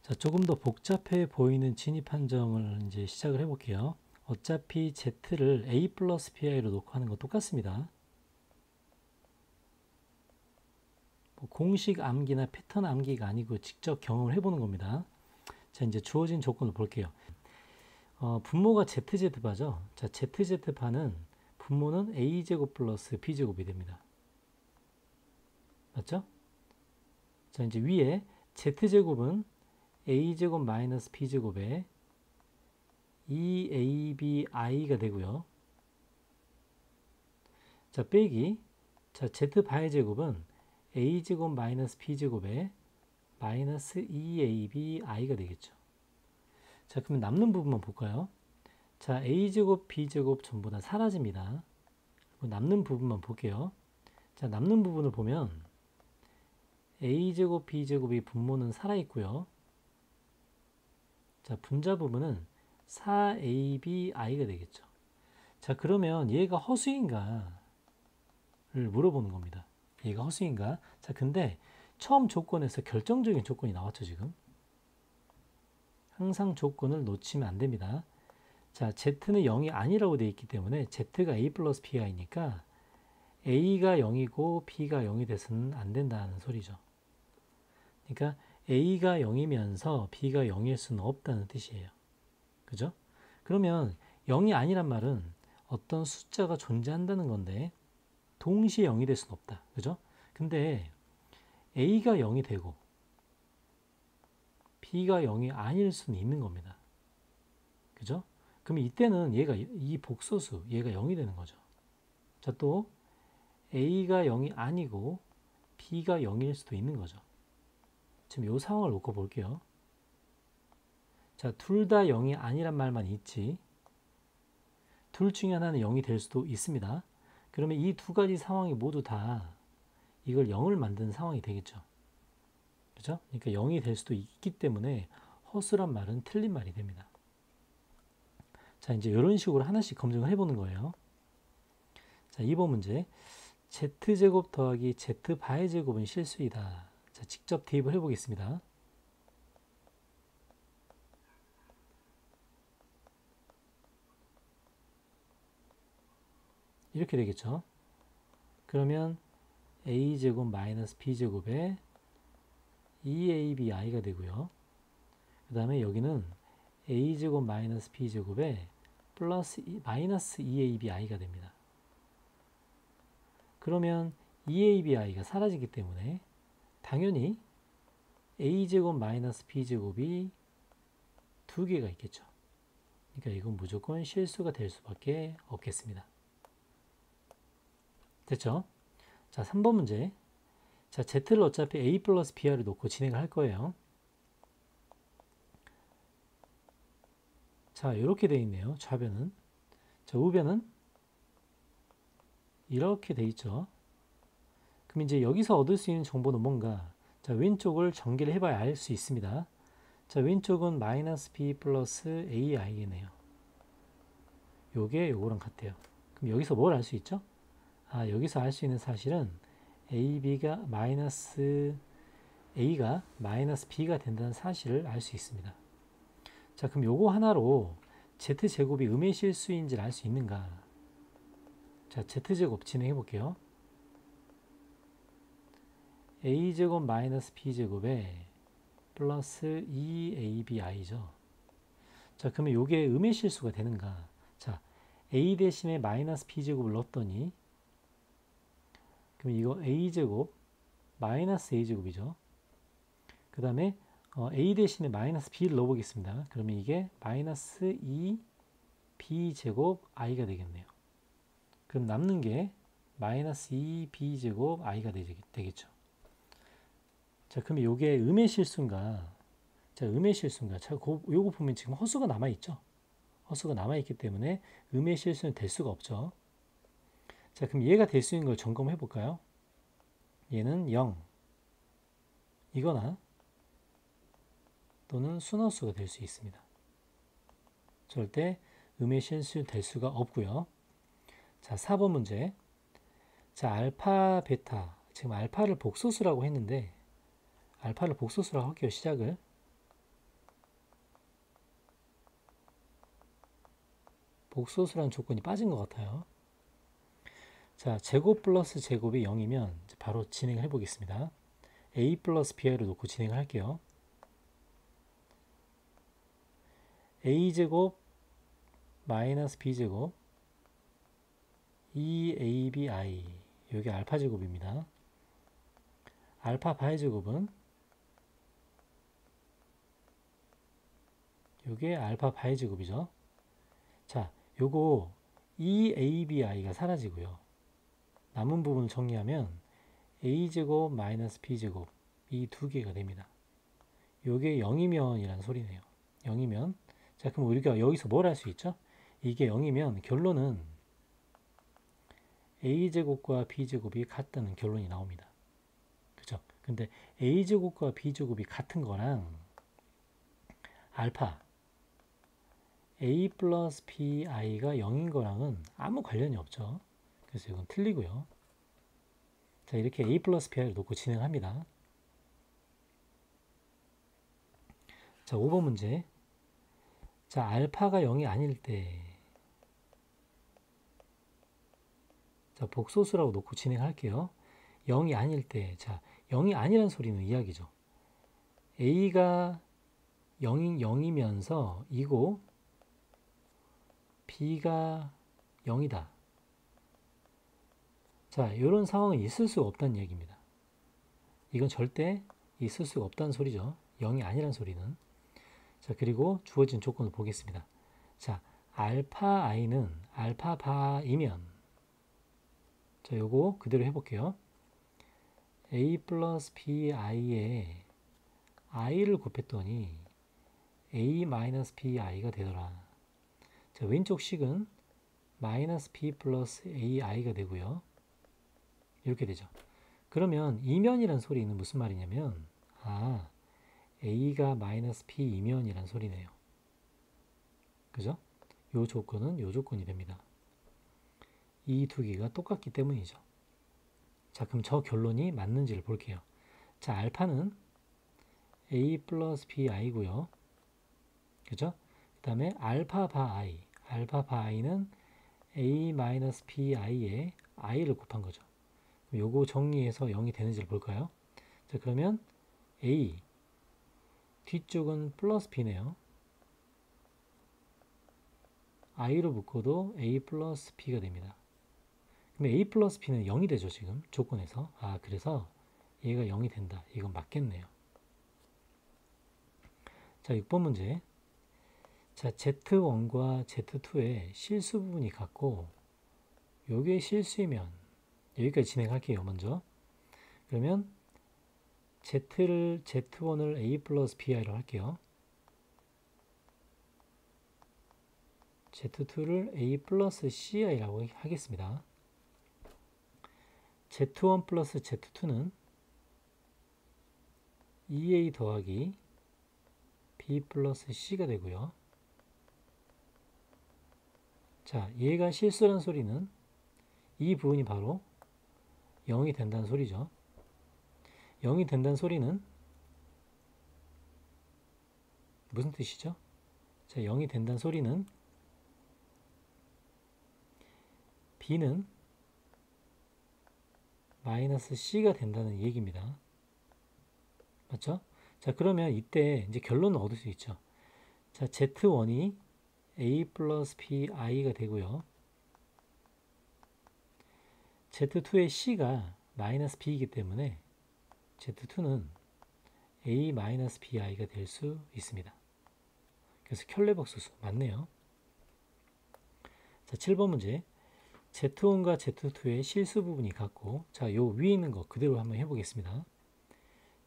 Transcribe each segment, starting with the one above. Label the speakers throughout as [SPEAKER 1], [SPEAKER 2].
[SPEAKER 1] 자, 조금 더 복잡해 보이는 진입 한정을 이제 시작을 해볼게요. 어차피 Z를 A 플러스 PI로 놓고 하는 거 똑같습니다. 뭐 공식 암기나 패턴 암기가 아니고 직접 경험을 해보는 겁니다. 자, 이제 주어진 조건을 볼게요. 분모가 ZZ바죠. 자, ZZ바는 분모는 A제곱 플러스 B제곱이 됩니다. 맞죠? 자, 이제 위에 Z제곱은 A제곱 마이너스 B제곱에 2ABI가 되고요. 자, 빼기. 자, Z바의 제곱은 A제곱 마이너스 B제곱에 마이너스 2ABI가 되겠죠. 자, 그러면 남는 부분만 볼까요? 자, A제곱, B제곱 전부 다 사라집니다. 남는 부분만 볼게요. 자, 남는 부분을 보면 A제곱, B제곱이 분모는 살아있고요. 자, 분자 부분은 4ABI가 되겠죠. 자, 그러면 얘가 허수인가를 물어보는 겁니다. 얘가 허수인가? 자, 근데 처음 조건에서 결정적인 조건이 나왔죠, 지금. 항상 조건을 놓치면 안 됩니다. 자, Z는 0이 아니라고 되어 있기 때문에 Z가 A 플러스 Pi니까 A가 0이고 B가 0이 돼서는 안 된다는 소리죠. 그러니까 A가 0이면서 B가 0일 수는 없다는 뜻이에요. 그죠? 그러면 0이 아니란 말은 어떤 숫자가 존재한다는 건데 동시에 0이 될 수는 없다. 그죠? 근데 A가 0이 되고 B가 0이 아닐 수는 있는 겁니다. 그죠? 그러면 이때는 얘가 이 복소수 얘가 0이 되는 거죠. 자, 또 A가 0이 아니고 B가 0일 수도 있는 거죠. 지금 이 상황을 놓고 볼게요. 자, 둘 다 0이 아니란 말만 있지 둘 중에 하나는 0이 될 수도 있습니다. 그러면 이 두 가지 상황이 모두 다 이걸 0을 만드는 상황이 되겠죠. 그죠? 그러니까 0이 될 수도 있기 때문에 허수란 말은 틀린 말이 됩니다. 자, 이제 이런 식으로 하나씩 검증을 해보는 거예요. 자, 2번 문제. Z제곱 더하기 Z바의 제곱은 실수이다. 자, 직접 대입을 해보겠습니다. 이렇게 되겠죠. 그러면 A제곱 마이너스 B제곱에 2ABI가 되고요. 그 다음에 여기는 A제곱 마이너스 B제곱에 마이너스 2ABI가 됩니다. 그러면 2ABI가 사라지기 때문에 당연히 A제곱 마이너스 B제곱이 두 개가 있겠죠. 그러니까 이건 무조건 실수가 될 수밖에 없겠습니다. 됐죠? 자, 3번 문제. 자, Z를 어차피 A 플러스 BR을 놓고 진행을 할 거예요. 자, 이렇게 되어 있네요. 좌변은. 자, 우변은 이렇게 되어 있죠. 그럼 이제 여기서 얻을 수 있는 정보는 뭔가? 자, 왼쪽을 전개를 해봐야 알 수 있습니다. 자, 왼쪽은 마이너스 B 플러스 AI겠네요. 요게 요거랑 같아요. 그럼 여기서 뭘 알 수 있죠? 아, 여기서 알 수 있는 사실은 A가 마이너스 B가 된다는 사실을 알 수 있습니다. 자, 그럼 요거 하나로 Z제곱이 음의 실수인지를 알 수 있는가? 자, Z제곱 진행해 볼게요. A제곱 마이너스 B제곱에 플러스 2ABI죠. 자, 그러면 요게 음의 실수가 되는가? 자, A 대신에 마이너스 B제곱을 넣었더니 그럼 이거 A제곱 마이너스 A제곱이죠. 그 다음에 A 대신에 마이너스 B를 넣어보겠습니다. 그러면 이게 마이너스 2B제곱 I가 되겠네요. 그럼 남는 게 마이너스 2B제곱 I가 되겠죠. 자, 그러면 이게 음의 실수인가? 자, 음의 실수인가? 자, 요거 보면 지금 허수가 남아있죠? 허수가 남아있기 때문에 음의 실수는 될 수가 없죠. 자, 그럼 얘가 될 수 있는 걸 점검해 볼까요? 얘는 0 이거나 또는 순허수가 될 수 있습니다. 절대 음의 실수 될 수가 없고요. 자, 4번 문제. 자, 알파, 베타. 지금 알파를 복소수라고 했는데 알파를 복소수라고 할게요. 시작을. 복소수라는 조건이 빠진 것 같아요. 자, 제곱 플러스 제곱이 0이면 바로 진행해 보겠습니다. a 플러스 bi를 놓고 진행을 할게요. a제곱 마이너스 b제곱 2abi 여기 알파 제곱입니다. 알파 바의 제곱은 요게 알파 바의 제곱이죠. 자, 요거 2abi가 사라지고요. 남은 부분을 정리하면 a제곱 마이너스 b제곱 이 두 개가 됩니다. 요게 0이면 이란 소리네요. 0이면 자, 그럼 우리가 여기서 뭘 할 수 있죠? 이게 0이면 결론은 a제곱과 b제곱이 같다는 결론이 나옵니다. 그죠? 근데 a제곱과 b제곱이 같은 거랑 알파 a 플러스 bi가 0인 거랑은 아무 관련이 없죠. 그래서 이건 틀리고요. 자, 이렇게 a 플러스 bi를 놓고 진행합니다. 자, 5번 문제. 자, 알파가 0이 아닐 때, 자, 복소수라고 놓고 진행할게요. 0이 아닐 때, 자, 0이 아니란 소리는 이야기죠. a가 0이면서 이고 b가 0이다. 자, 이런 상황은 있을 수가 없다는 얘기입니다. 이건 절대 있을 수가 없다는 소리죠. 0이 아니란 소리는. 자, 그리고 주어진 조건을 보겠습니다. 자, 알파 i는 알파 바이면, 자, 요거 그대로 해볼게요. a 플러스 bi에 i를 곱했더니 a 마이너스 bi가 되더라. 자, 왼쪽 식은 마이너스 b 플러스 ai가 되고요. 이렇게 되죠. 그러면 이면이란 소리는 무슨 말이냐면, 아, a가 마이너스 b이면이란 소리네요. 그죠? 요 조건은 요 조건이 됩니다. 이 두 개가 똑같기 때문이죠. 자, 그럼 저 결론이 맞는지를 볼게요. 자, 알파는 a 플러스 bi고요. 그죠? 그 다음에 알파 바 i는 a 마이너스 bi에 i를 곱한 거죠. 요거 정리해서 0이 되는지를 볼까요? 자, 그러면 a 뒤쪽은 플러스 b네요. i로 묶어도 a 플러스 b가 됩니다. 그럼 a 플러스 b는 0이 되죠, 지금 조건에서. 아, 그래서 얘가 0이 된다. 이건 맞겠네요. 자, 6번 문제. 자, Z1과 Z2의 실수 부분이 같고 요게 실수이면, 여기까지 진행할게요. 먼저 그러면 Z1을 a 플러스 bi로 할게요. Z2를 a 플러스 ci라고 하겠습니다. Z1 플러스 Z2는 2a 더하기 b 플러스 c가 되고요. 자, 얘가 실수란 소리는 이 부분이 바로 0이 된다는 소리죠. 0이 된다는 소리는 무슨 뜻이죠? 자, 0이 된다는 소리는 b는 마이너스 c가 된다는 얘기입니다. 맞죠? 자, 그러면 이때 이제 결론을 얻을 수 있죠. 자, Z1이 a 플러스 bi가 되고요. Z2의 c가 마이너스 b이기 때문에 Z2는 a 마이너스 bi가 될 수 있습니다. 그래서 켤레복소수 맞네요. 자, 7번 문제. Z1과 Z2의 실수 부분이 같고, 자, 요 위에 있는 거 그대로 한번 해보겠습니다.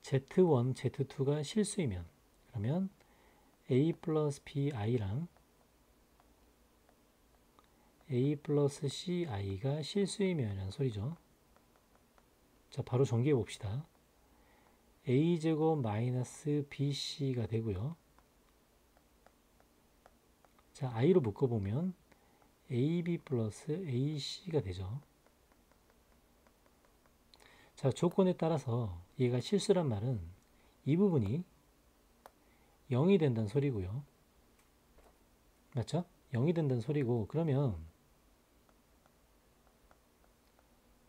[SPEAKER 1] Z1, Z2가 실수이면, 그러면 a 플러스 bi랑 a 플러스 ci가 실수이면 이라는 소리죠. 자, 바로 정리해 봅시다. a제곱 마이너스 bc가 되고요. 자, i로 묶어보면 ab 플러스 ac가 되죠. 자, 조건에 따라서 얘가 실수란 말은 이 부분이 0이 된다는 소리고요. 맞죠? 0이 된다는 소리고, 그러면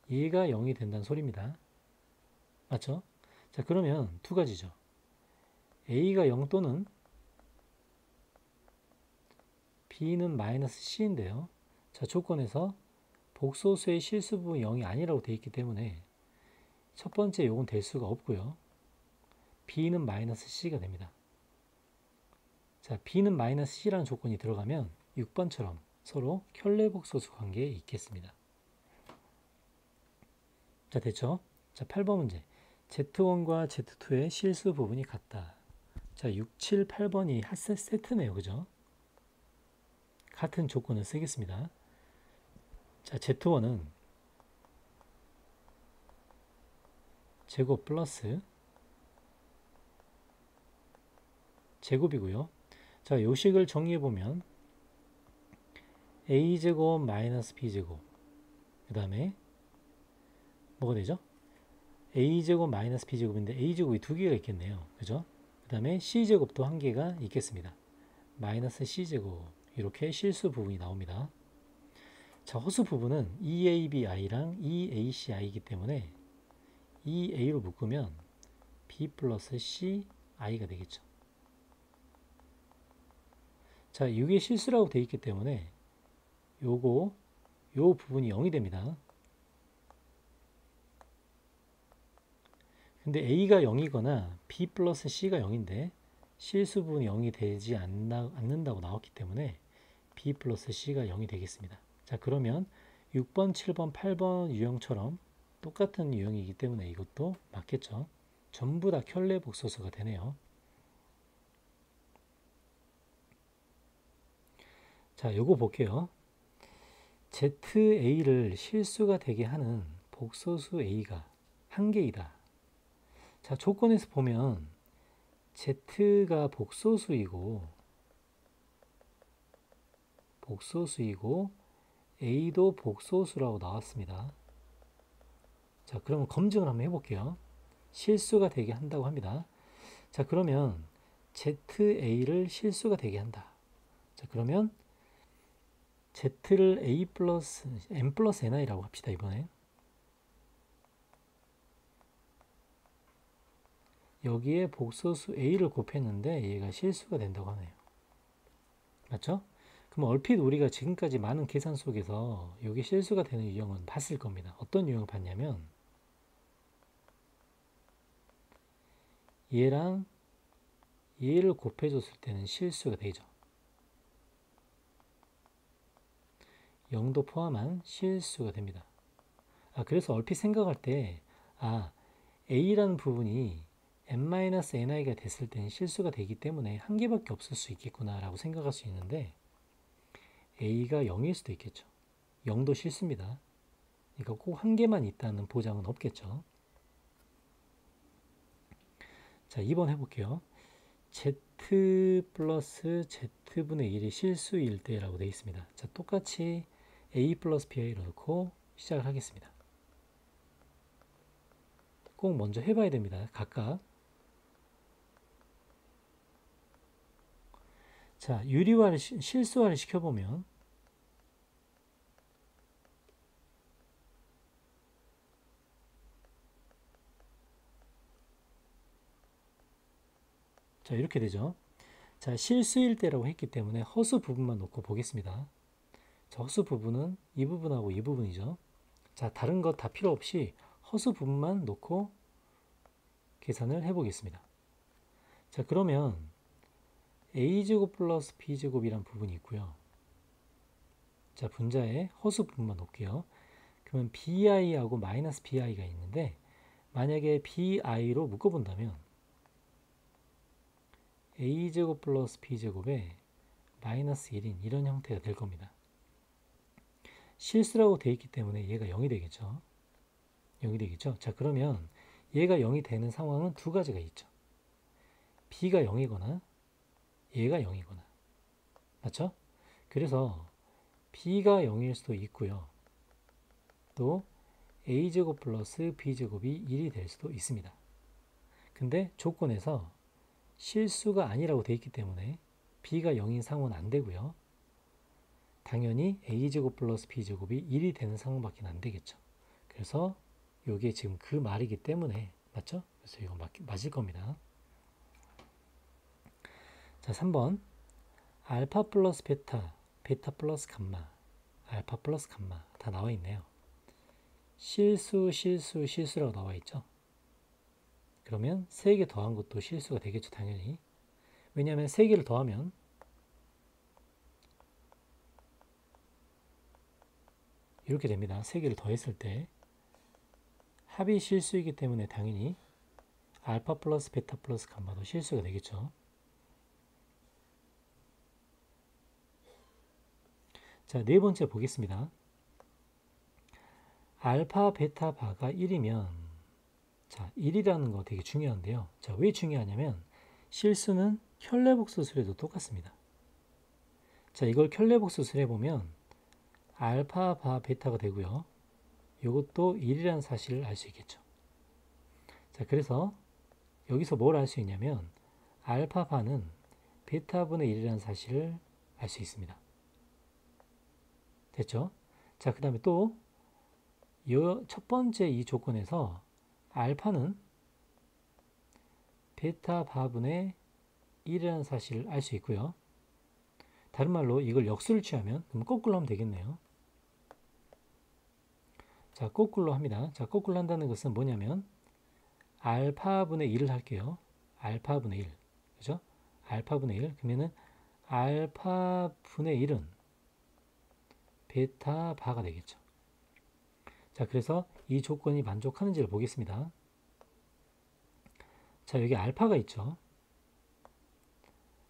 [SPEAKER 1] 얘가 0이 된다는 소리입니다. 맞죠? 자, 그러면 두 가지죠. A가 0 또는 B는 마이너스 C인데요. 자, 조건에서 복소수의 실수 부분이 0이 아니라고 되어 있기 때문에 첫 번째 요건 될 수가 없고요. B는 마이너스 C가 됩니다. 자, B는 마이너스 C라는 조건이 들어가면 6번처럼 서로 켤레복소수 관계에 있겠습니다. 자, 됐죠? 자, 8번 문제. Z1과 Z2의 실수 부분이 같다. 자, 6, 7, 8번이 세트네요. 그죠? 같은 조건을 쓰겠습니다. 자, Z1은 제곱 플러스 제곱이고요. 자, 요식을 정리해보면 a제곱 마이너스 b제곱, 그 다음에 뭐가 되죠? a제곱 마이너스 b제곱인데 a제곱이 두 개가 있겠네요. 그죠? 그 다음에 c제곱도 한 개가 있겠습니다. 마이너스 c제곱, 이렇게 실수 부분이 나옵니다. 자, 허수 부분은 2abi랑 2aci이기 때문에 2a로 묶으면 b 플러스 ci가 되겠죠. 자, 이게 실수라고 되어 있기 때문에 요 부분이 0이 됩니다. 근데 a가 0이거나 b 플러스 c가 0인데 실수 부분이 0이 되지 않는다고 나왔기 때문에 b 플러스 c가 0이 되겠습니다. 자, 그러면 6번, 7번, 8번 유형처럼 똑같은 유형이기 때문에 이것도 맞겠죠. 전부 다 켤레복소수가 되네요. 자, 요거 볼게요. ZA를 실수가 되게 하는 복소수 A가 한 개이다. 자, 조건에서 보면 Z가 복소수이고 A도 복소수라고 나왔습니다. 자, 그러면 검증을 한번 해볼게요. 실수가 되게 한다고 합니다. 자, 그러면 ZA를 실수가 되게 한다. 자, 그러면 Z를 A 플러스 M 플러스 NI라고 합시다. 이번엔 여기에 복소수 A를 곱했는데 얘가 실수가 된다고 하네요. 맞죠? 그럼 얼핏 우리가 지금까지 많은 계산 속에서 이게 실수가 되는 유형은 봤을 겁니다. 어떤 유형을 봤냐면 얘랑 얘를 곱해줬을 때는 실수가 되죠. 0도 포함한 실수가 됩니다. 그래서 얼핏 생각할 때 A라는 부분이 n-ni가 됐을 때는 실수가 되기 때문에 한 개밖에 없을 수 있겠구나 라고 생각할 수 있는데 A가 0일 수도 있겠죠. 0도 실수입니다. 그러니까 꼭 한 개만 있다는 보장은 없겠죠. 자, 2번 해볼게요. Z 플러스 Z분의 1이 실수일 때라고 되어 있습니다. 자, 똑같이 A 플러스 BI를 넣고 시작을 하겠습니다. 꼭 먼저 해봐야 됩니다. 각각. 자, 유리화를 실수화를 시켜보면 자, 이렇게 되죠. 자, 실수일 때라고 했기 때문에 허수 부분만 놓고 보겠습니다. 자, 허수 부분은 이 부분하고 이 부분이죠. 자, 다른 것 다 필요 없이 허수 부분만 놓고 계산을 해보겠습니다. 자, 그러면 a제곱 플러스 b제곱이란 부분이 있고요. 자, 분자에 허수 부분만 놓을게요. 그러면 bi하고 마이너스 bi가 있는데 만약에 bi로 묶어본다면 a제곱 플러스 b제곱에 마이너스 1인 이런 형태가 될 겁니다. 실수라고 되어 있기 때문에 얘가 0이 되겠죠. 0이 되겠죠. 자, 그러면 얘가 0이 되는 상황은 두 가지가 있죠. b가 0이거나 얘가 0이거나. 맞죠? 그래서 b가 0일 수도 있고요. 또 a제곱 플러스 b제곱이 1이 될 수도 있습니다. 근데 조건에서 실수가 아니라고 되어 있기 때문에 b가 0인 상황은 안 되고요. 당연히 a제곱 플러스 b제곱이 1이 되는 상황밖에 안 되겠죠. 그래서 이게 지금 그 말이기 때문에 맞죠? 그래서 이거 맞을 겁니다. 자, 3번 알파 플러스 베타, 베타 플러스 감마, 알파 플러스 감마 다 나와 있네요. 실수라고 나와 있죠. 그러면 3개 더한 것도 실수가 되겠죠, 당연히. 왜냐하면 3개를 더하면 이렇게 됩니다. 3개를 더했을 때 합이 실수이기 때문에 당연히 알파 플러스 베타 플러스 감마도 실수가 되겠죠. 자, 네 번째 보겠습니다. 알파 베타 바가 1이면 자, 1이라는 거 되게 중요한데요. 자, 왜 중요하냐면 실수는 켤레복수술 해도 똑같습니다. 자, 이걸 켤레복수술 해보면 알파 바 베타가 되고요. 이것도 1이라는 사실을 알 수 있겠죠. 자, 그래서 여기서 뭘 알 수 있냐면 알파 바는 베타분의 1이라는 사실을 알 수 있습니다. 됐죠? 자, 그 다음에 또 첫 번째 이 조건에서 알파는 베타 바분의 1이라는 사실을 알 수 있고요. 다른 말로 이걸 역수를 취하면 그럼 거꾸로 하면 되겠네요. 자, 거꾸로 합니다. 자, 거꾸로 한다는 것은 뭐냐면 알파분의 1을 할게요. 알파분의 1. 그죠? 알파분의 1. 그러면은 알파분의 1은 베타 바가 되겠죠. 자, 그래서 이 조건이 만족하는지를 보겠습니다. 자, 여기 알파가 있죠.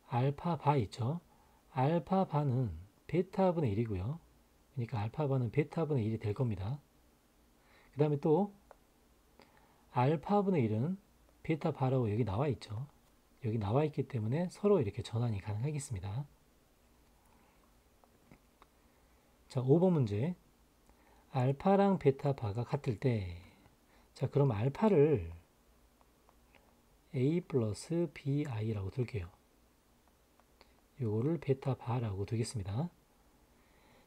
[SPEAKER 1] 알파 바 있죠. 알파 바는 베타분의 1이고요. 그러니까 알파 바는 베타분의 1이 될 겁니다. 그 다음에 또 알파분의 1은 베타 바라고 여기 나와 있죠. 여기 나와 있기 때문에 서로 이렇게 전환이 가능하겠습니다. 자, 5번 문제. 알파랑 베타 바가 같을 때, 자, 그럼 알파를 a 플러스 bi라고 둘게요. 요거를 베타 바라고 두겠습니다.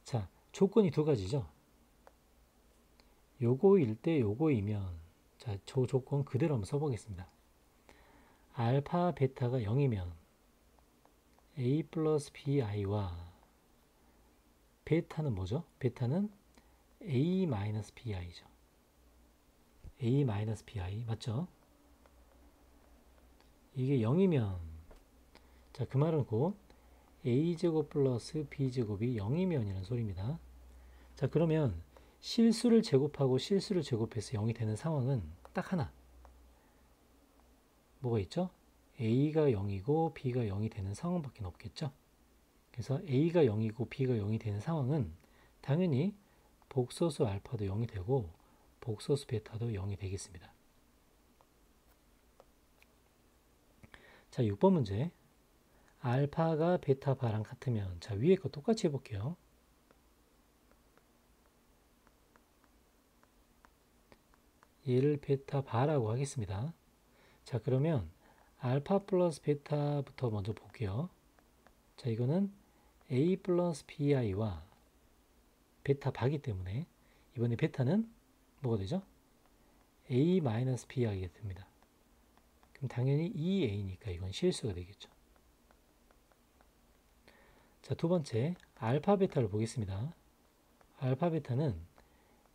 [SPEAKER 1] 자, 조건이 두 가지죠. 요거일 때 요거이면, 자, 저 조건 그대로 한번 써보겠습니다. 알파 베타가 0이면 a 플러스 bi와 베타는 뭐죠? 베타는 a 마이너스 bi죠. a 마이너스 bi 맞죠? 이게 0이면 자, 그 말은 곧 a제곱 플러스 b제곱이 0이면이라는 소리입니다. 자, 그러면 실수를 제곱하고 실수를 제곱해서 0이 되는 상황은 딱 하나. 뭐가 있죠? a가 0이고 b가 0이 되는 상황밖에 없겠죠? 그래서 a가 0이고 b가 0이 되는 상황은 당연히 복소수 알파도 0이 되고 복소수 베타도 0이 되겠습니다. 자, 6번 문제. 알파가 베타 바랑 같으면 자, 위에 거 똑같이 해볼게요. 얘를 베타 바라고 하겠습니다. 자, 그러면 알파 플러스 베타부터 먼저 볼게요. 자, 이거는 a 플러스 bi와 베타 바기 때문에 이번에 베타는 뭐가 되죠? a 마이너스 bi가 됩니다. 그럼 당연히 2a니까 이건 실수가 되겠죠. 자, 두 번째 알파 베타를 보겠습니다. 알파 베타는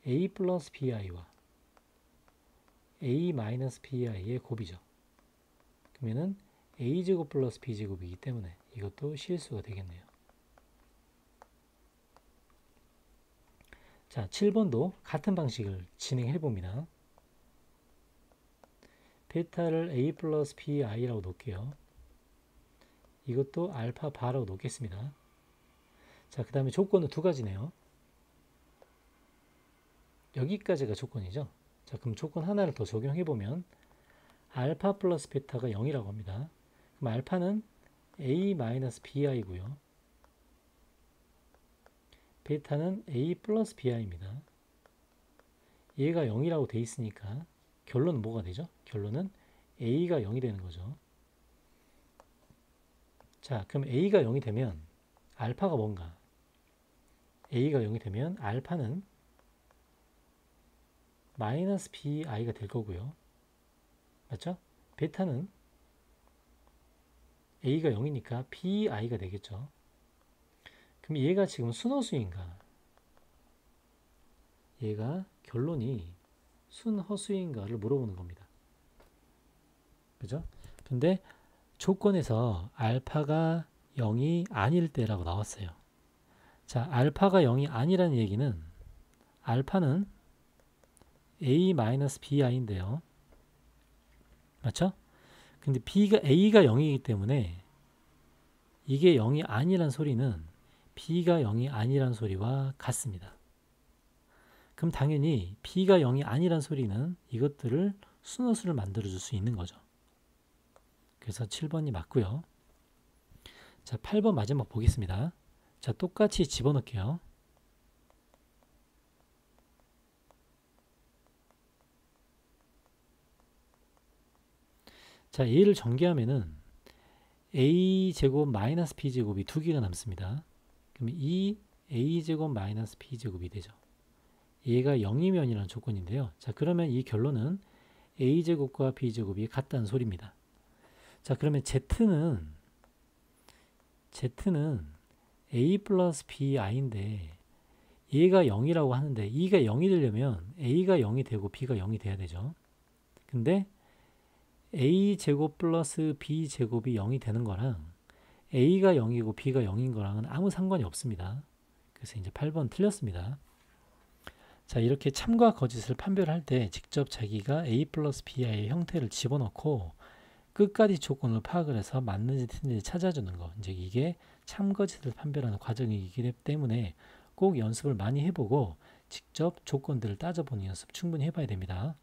[SPEAKER 1] a 플러스 bi와 a 마이너스 bi의 곱이죠. 그러면은 a제곱 플러스 b제곱이기 때문에 이것도 실수가 되겠네요. 자, 7번도 같은 방식을 진행해 봅니다. 베타를 a 플러스 bi라고 놓을게요. 이것도 알파 바라고 놓겠습니다. 자, 그 다음에 조건은 두 가지네요. 여기까지가 조건이죠. 자, 그럼 조건 하나를 더 적용해 보면 알파 플러스 베타가 0이라고 합니다. 그럼 알파는 a 마이너스 bi고요. 베타는 a 플러스 bi입니다. 얘가 0이라고 돼 있으니까 결론은 뭐가 되죠? 결론은 a가 0이 되는 거죠. 자, 그럼 a가 0이 되면 알파가 뭔가? a가 0이 되면 알파는 마이너스 bi가 될 거고요. 맞죠? 베타는 a가 0이니까 bi가 되겠죠. 그럼 얘가 지금 순허수인가? 얘가 결론이 순허수인가를 물어보는 겁니다. 그죠? 근데 조건에서 알파가 0이 아닐 때라고 나왔어요. 자, 알파가 0이 아니라는 얘기는 알파는 a-bi인데요. 맞죠? 근데 a가 0이기 때문에 이게 0이 아니란 소리는 b가 0이 아니란 소리와 같습니다. 그럼 당연히 b가 0이 아니란 소리는 이것들을 순허수를 만들어줄 수 있는 거죠. 그래서 7번이 맞고요. 자, 8번 마지막 보겠습니다. 자, 똑같이 집어넣을게요. 자, 얘를 전개하면은 a제곱 마이너스 b제곱이 두 개가 남습니다. 그럼 이 a제곱 마이너스 b제곱이 되죠. 얘가 0이면이라는 조건인데요. 자, 그러면 이 결론은 a제곱과 b제곱이 같다는 소리입니다. 자, 그러면 z는 a 플러스 bi인데 얘가 0이라고 하는데 e가 0이 되려면 a가 0이 되고 b가 0이 돼야 되죠. 근데 a제곱 플러스 b제곱이 0이 되는 거랑 a가 0이고 b가 0인 거랑은 아무 상관이 없습니다. 그래서 이제 8번 틀렸습니다. 자, 이렇게 참과 거짓을 판별할 때 직접 자기가 a 플러스 bi의 형태를 집어넣고 끝까지 조건을 파악을 해서 맞는지 틀린지 찾아주는 거. 이제 이게 참 거짓을 판별하는 과정이기 때문에 꼭 연습을 많이 해보고 직접 조건들을 따져보는 연습 충분히 해봐야 됩니다.